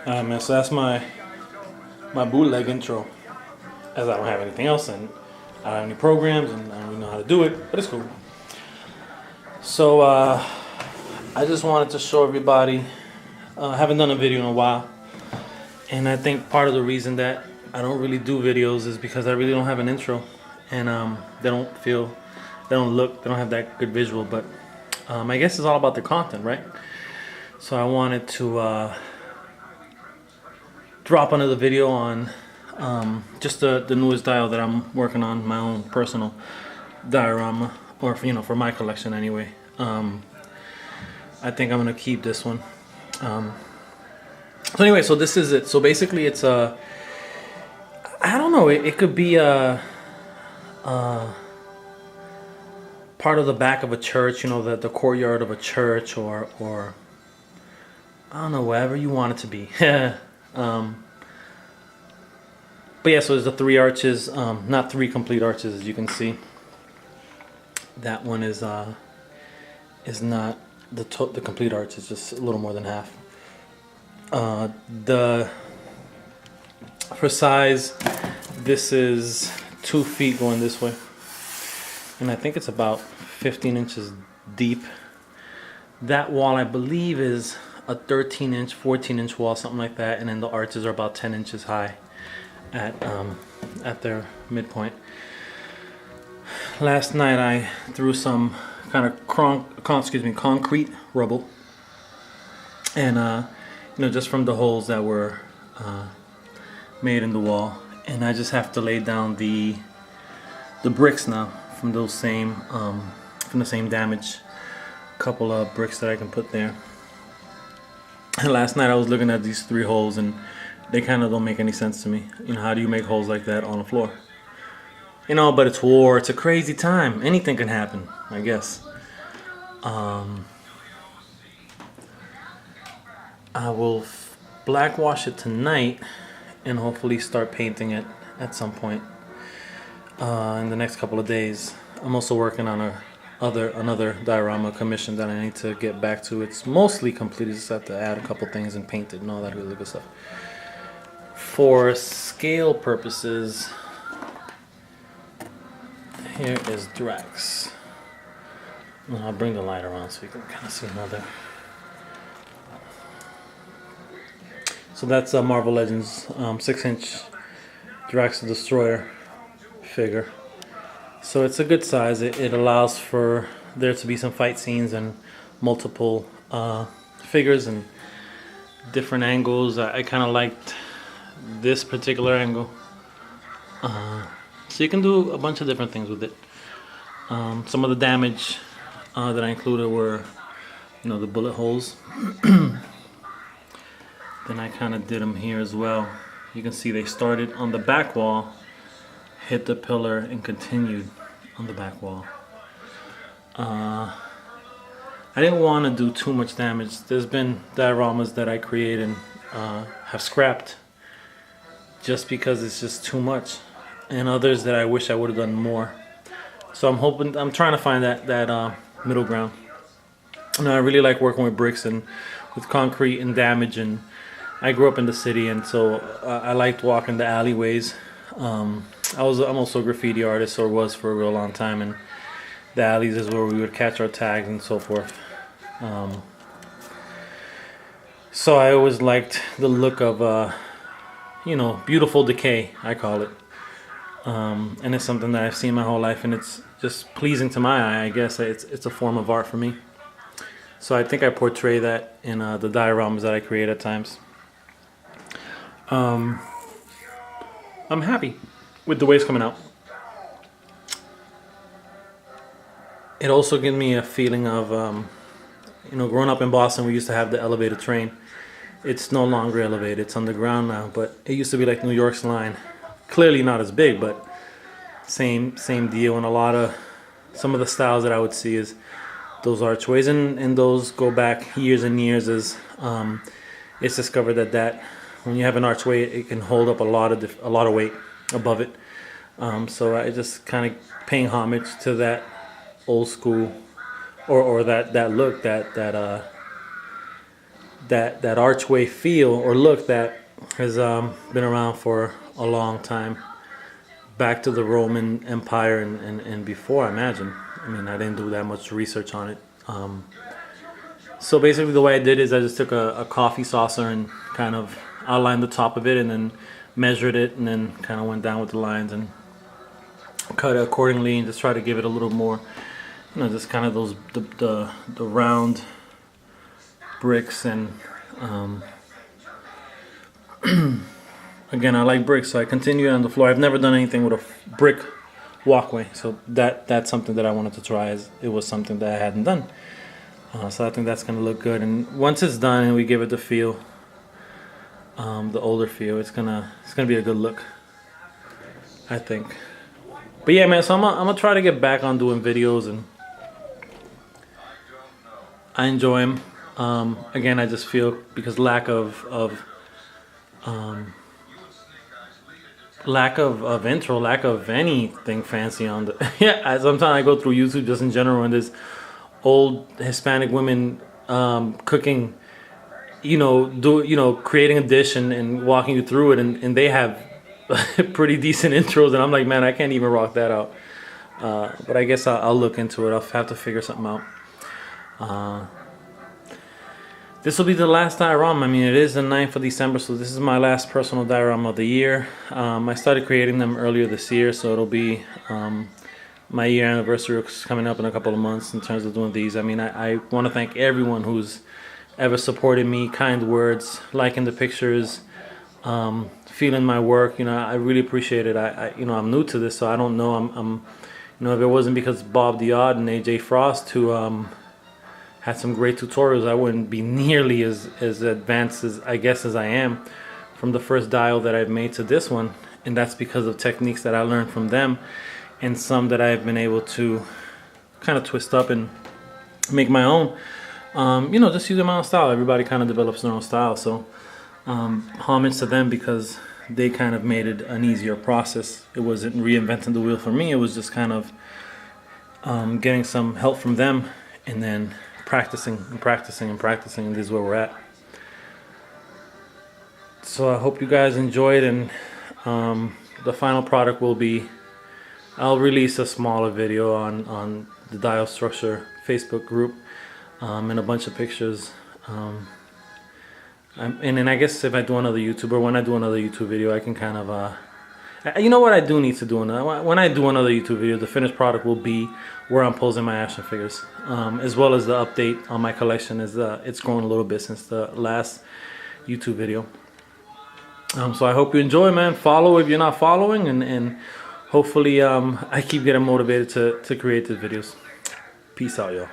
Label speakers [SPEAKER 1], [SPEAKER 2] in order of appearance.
[SPEAKER 1] Man, so that's my bootleg intro, as I don't have anything else and I don't have any programs and I don't even know how to do it, but it's cool. So I just wanted to show everybody. I haven't done a video in a while, and I think part of the reason that I don't really do videos is because I really don't have an intro, and they don't have that good visual. But I guess it's all about the content, right? So I wanted to drop another video on just the newest dial that I'm working on, my own personal diorama, or for my collection anyway. I think I'm gonna keep this one. So anyway, so this is it. So basically, it's I don't know. It could be a part of the back of a church, the courtyard of a church, or I don't know, wherever you want it to be. But yeah, so there's the three arches, not three complete arches, as you can see. That one is not the complete arch; it's just a little more than half. For size, this is 2 feet going this way, and I think it's about 15 inches deep. That wall, I believe, is a 13-inch, 14-inch wall, something like that, and then the arches are about 10 inches high at their midpoint. Last night I threw some kind of concrete rubble, and just from the holes that were made in the wall, and I just have to lay down the bricks now from the same damage. Couple of bricks that I can put there. And last night I was looking at these 3 holes, and they kind of don't make any sense to me. How do you make holes like that on the floor? But it's war. It's a crazy time. Anything can happen, I guess. I will black wash it tonight and hopefully start painting it at some point in the next couple of days. I'm also working on another diorama commission that I need to get back to. It's mostly complete. I just have to add a couple things and paint it and all that really good stuff. For scale purposes, here is Drax. I'll bring the light around so you can kind of see another. So that's a Marvel Legends 6-inch Drax the Destroyer figure. So it's a good size. It allows for there to be some fight scenes and multiple figures and different angles. I kind of liked this particular angle. So you can do a bunch of different things with it. Some of the damage that I included were, the bullet holes. Then I kind of did them here as well. You can see they started on the back wall, hit the pillar, and continued on the back wall. I didn't want to do too much damage. There's been dioramas that I create and have scrapped just because it's just too much, and others that I wish I would have done more. So I'm trying to find that middle ground. I really like working with bricks and with concrete and damage, and I grew up in the city, and so I liked walking the alleyways. I'm also a graffiti artist, or was for a real long time, and the alleys is where we would catch our tags and so forth. So I always liked the look of beautiful decay, I call it. And it's something that I've seen my whole life, and it's just pleasing to my eye. I guess it's a form of art for me. So I think I portray that in the dioramas that I create at times. I'm happy with the way it's coming out. It also gives me a feeling of, growing up in Boston, we used to have the elevated train. It's no longer elevated, it's underground now, but it used to be like New York's line. Clearly not as big, but same deal. And some of the styles that I would see is those archways, and those go back years and years. As it's discovered that when you have an archway, it can hold up a lot of weight above it. So I just kind of paying homage to that old school, or that look, that that archway feel or look that has been around for a long time, back to the Roman Empire and before, I imagine. I mean, I didn't do that much research on it. So basically the way I did is I just took a coffee saucer and kind of outlined the top of it and then measured it and then kind of went down with the lines and cut it accordingly and just try to give it a little more, you know, just kind of those the round bricks. And again, I like bricks, so I continued on the floor. I've never done anything with a brick walkway, so that's something that I wanted to try, as it was something that I hadn't done. So I think that's gonna look good, and once it's done and we give it the feel, the older feel, it's gonna be a good look, I think. But yeah, man, so I'm gonna try to get back on doing videos, and I enjoy them. Again, I just feel because lack of intro, lack of anything fancy on the yeah. Sometimes I go through YouTube just in general, and there's old Hispanic women cooking, creating a dish and walking you through it, and they have pretty decent intros, and I'm like, man, I can't even rock that out. But I guess I'll look into it. I'll have to figure something out. This will be the last diorama. I mean, it is the 9th of December, so this is my last personal diorama of the year. I started creating them earlier this year, so it'll be my year anniversary is coming up in a couple of months in terms of doing these. I mean, I want to thank everyone who's ever supported me, kind words, liking the pictures, feeling my work. I really appreciate it. I'm new to this, so I don't know. I'm if it wasn't because Bob the Odd and AJ Frost who had some great tutorials, I wouldn't be nearly as advanced as I am from the first dial that I've made to this one, and that's because of techniques that I learned from them, and some that I've been able to kind of twist up and make my own. Just using my own style. Everybody kind of develops their own style, so homage to them because they kind of made it an easier process. It wasn't reinventing the wheel for me. It was just kind of getting some help from them, and then practicing, and this is where we're at. So I hope you guys enjoyed, and the final product will be, I'll release a smaller video on the Dial Structure Facebook group, and a bunch of pictures. And then I guess if I do another YouTube, or when I do another YouTube video, I can kind of, you know what I do need to do? When I do another YouTube video, the finished product will be where I'm posing my action figures, as well as the update on my collection. It's grown a little bit since the last YouTube video. So I hope you enjoy, man. Follow if you're not following, and hopefully I keep getting motivated to create these videos. Peace out, y'all.